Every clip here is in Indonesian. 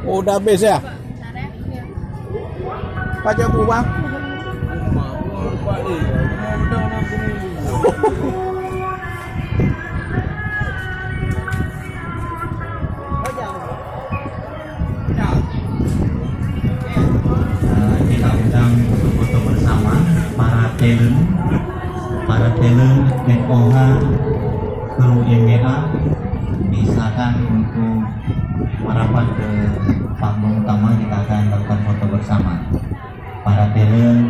Oh, udah habis ya? Pajak buang. Kita undang foto-foto bersama para talent FOH kru MBA, misalkan untuk merapat ke panggung utama. Kita akan lakukan foto bersama para talent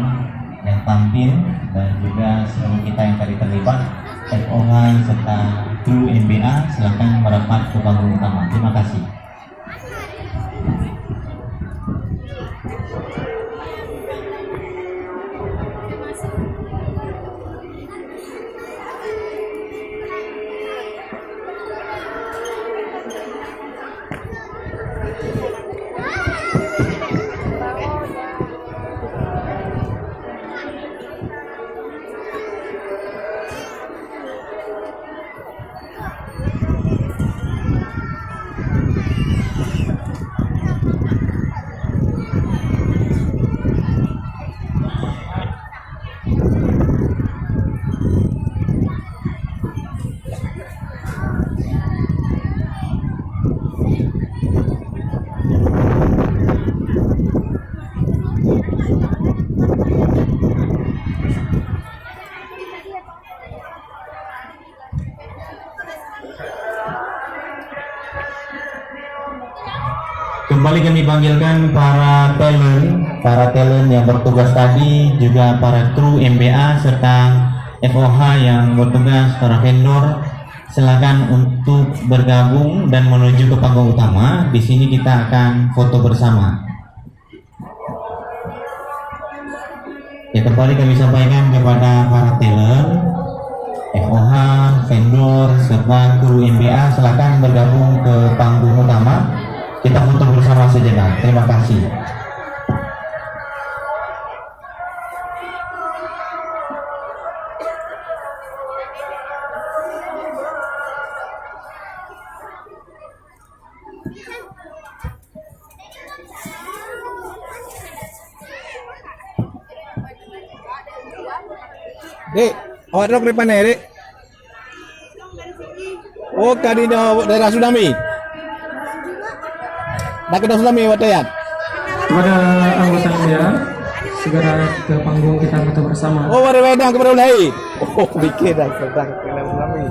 yang tampil dan juga seluruh kita yang tadi terlibat FOH serta kru MBA. Silakan merapat ke panggung utama. Terima kasih. Kembali kami panggilkan para talent yang bertugas tadi, juga para kru MBA serta FOH yang bertugas, para vendor. Silakan untuk bergabung dan menuju ke panggung utama. Di sini kita akan foto bersama. Ya, kembali kami sampaikan kepada para talent, FOH, vendor serta kru MBA, silakan bergabung ke panggung utama. Kita foto bersama sejenak. Terima kasih. Dek, awak dok dari mana, Dek? Oh, tadi daerah Tsunami. Nak kena Tsunami awak tayat. Kepada anggota media, segera ke panggung kita foto bersama. Oh, ada wedang kepada ulai. Oh, bikin dah sedang kena Tsunami.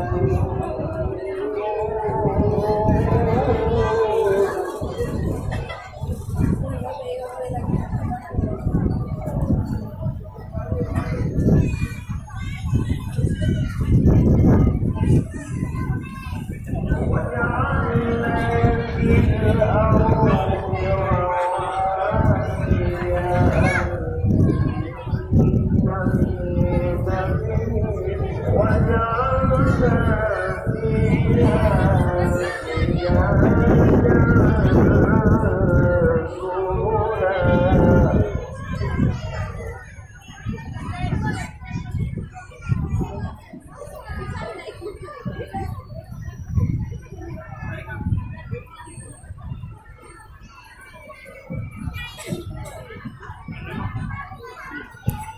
Wajah